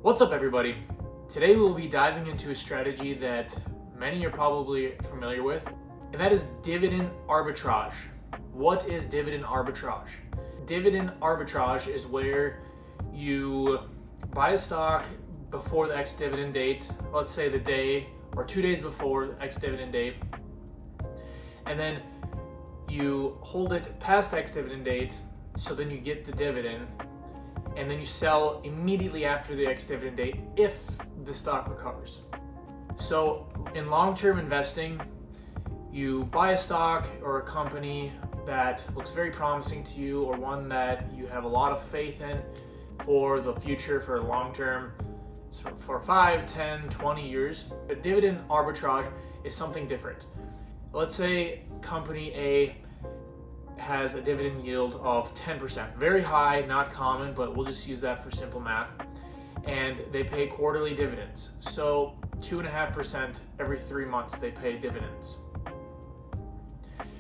What's up, everybody? Today we'll be diving into a strategy that many are probably familiar with, and that is dividend arbitrage. What is dividend arbitrage? Dividend arbitrage is where you buy a stock before the ex-dividend date, let's say the day or 2 days before the ex-dividend date, and then you hold it past ex-dividend date, so then you get the dividend, and then you sell immediately after the ex-dividend date if the stock recovers. So in long-term investing, you buy a stock or a company that looks very promising to you, or one that you have a lot of faith in for the future, for long-term, for 5, 10, 20 years. But dividend arbitrage is something different. Let's say company A has a dividend yield of 10%. Very high, not common, but we'll just use that for simple math. And they pay quarterly dividends. So 2.5% every 3 months they pay dividends.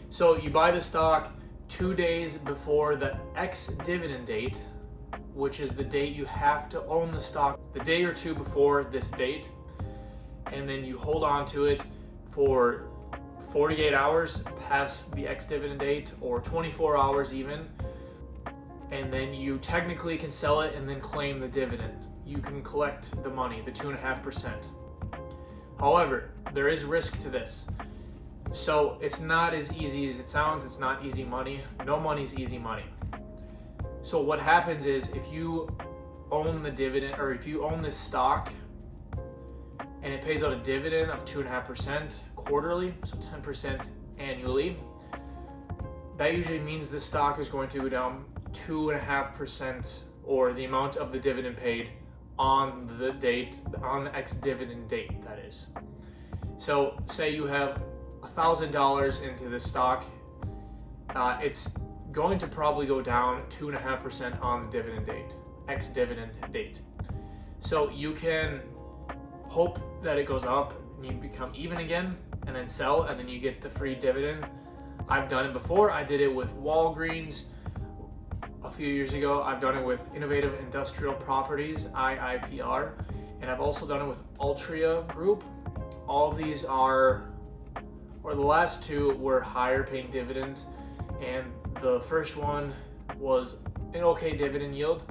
So you buy the stock 2 days before the ex-dividend date, which is the date you have to own the stock, the day or two before this date, and then you hold on to it for 48 hours past the ex-dividend date, or 24 hours even, and then you technically can sell it and then claim the dividend. You can collect the money, the 2.5%. However, there is risk to this. So it's not as easy as it sounds. It's not easy money. No money's easy money. So what happens is, if you own the dividend, or if you own this stock and it pays out a dividend of 2.5% quarterly, so 10% annually, that usually means the stock is going to go down 2.5%, or the amount of the dividend paid on the date, on the ex-dividend date, that is. So say you have $1,000 into the stock, it's going to probably go down 2.5% on the dividend date, ex-dividend date. So you can hope that it goes up and you become even again, and then sell, and then you get the free dividend. I've done it before. I did it with Walgreens a few years ago. I've done it with Innovative Industrial Properties, IIPR, and I've also done it with Altria Group. All of these are, or the last two were higher paying dividends, and the first one was an okay dividend yield,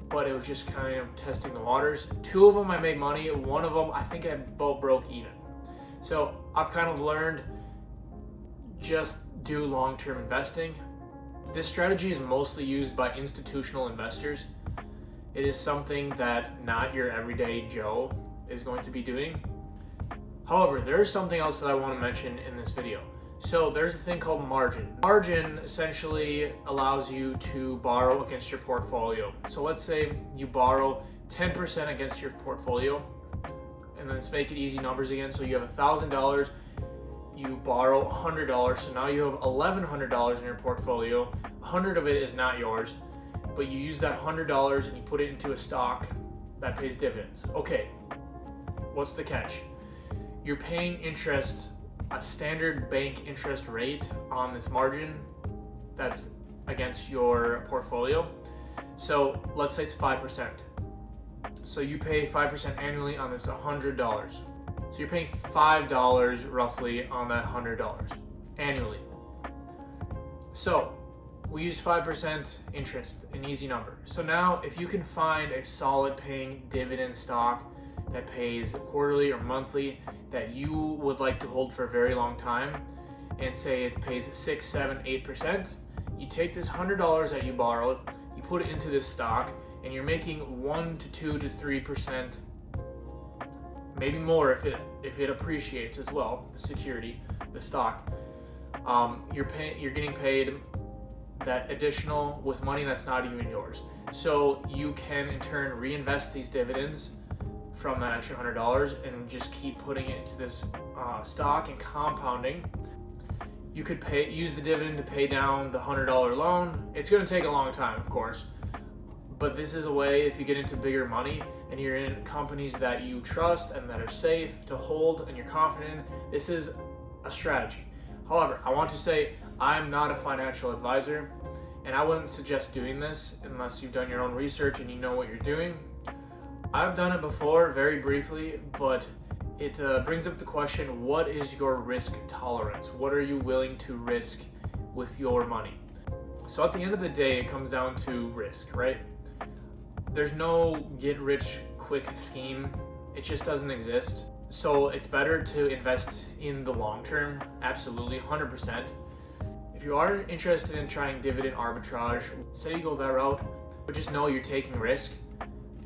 but it was just kind of testing the waters. 2 of them I made money. 1 of them I think I both broke even. So I've kind of learned, just do long-term investing. This strategy is mostly used by institutional investors. It is something that not your everyday Joe is going to be doing. However, there is something else that I want to mention in this video. So there's a thing called margin. Margin essentially allows you to borrow against your portfolio. So let's say you borrow 10% against your portfolio, and let's make it easy numbers again. So you have $1,000, you borrow $100, so now you have $1,100 in your portfolio. 100 of it is not yours, but you use that $100 and you put it into a stock that pays dividends. Okay, what's the catch? You're paying interest, a standard bank interest rate on this margin that's against your portfolio. So let's say it's 5%. So you pay 5% annually on this $100. So you're paying $5 roughly on that $100 annually. So we used 5% interest, an easy number. So now if you can find a solid paying dividend stock that pays quarterly or monthly that you would like to hold for a very long time, and say it pays 6, 7, 8%, you take this $100 that you borrowed, you put it into this stock, and you're making 1 to 2 to 3%, maybe more if it appreciates as well, the security, the stock. You're getting paid that additional with money that's not even yours. So you can in turn reinvest these dividends from that extra $100 and just keep putting it into this stock and compounding. You could use the dividend to pay down the $100 loan. It's going to take a long time, of course, but this is a way, if you get into bigger money and you're in companies that you trust and that are safe to hold and you're confident in, this is a strategy. However, I want to say I'm not a financial advisor, and I wouldn't suggest doing this unless you've done your own research and you know what you're doing. I've done it before, very briefly, but it brings up the question, what is your risk tolerance? What are you willing to risk with your money? So at the end of the day, it comes down to risk, right? There's no get rich quick scheme. It just doesn't exist. So it's better to invest in the long term, absolutely, 100%. If you are interested in trying dividend arbitrage, say you go that route, but just know you're taking risk,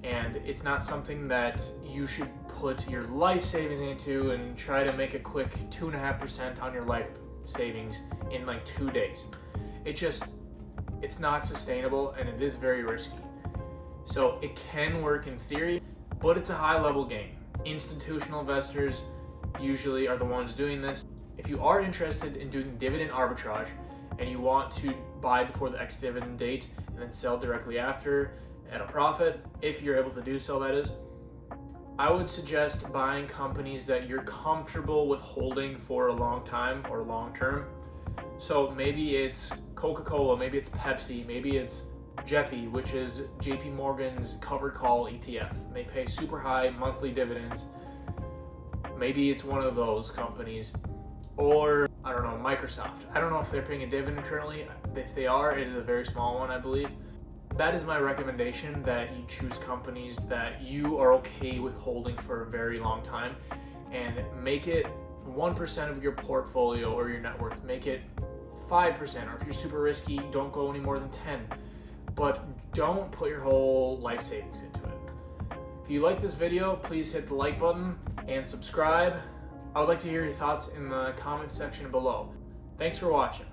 and it's not something that you should put your life savings into and try to make a quick 2.5% on your life savings in like 2 days. It's not sustainable, and it is very risky. So it can work in theory, but it's a high level game. Institutional investors usually are the ones doing this. If you are interested in doing dividend arbitrage and you want to buy before the ex-dividend date and then sell directly after at a profit, if you're able to do so, that is, I would suggest buying companies that you're comfortable with holding for a long time or long term. So maybe it's Coca-Cola, maybe it's Pepsi, maybe it's JEPI, which is JP Morgan's covered call ETF. They pay super high monthly dividends. Maybe it's one of those companies. Or, I don't know, Microsoft. I don't know if they're paying a dividend currently. If they are, it is a very small one, I believe. That is my recommendation, that you choose companies that you are okay with holding for a very long time, and make it 1% of your portfolio or your net worth. Make it 5%, or if you're super risky, don't go any more than 10. But don't put your whole life savings into it. If you like this video, please hit the like button and subscribe. I would like to hear your thoughts in the comments section below. Thanks for watching.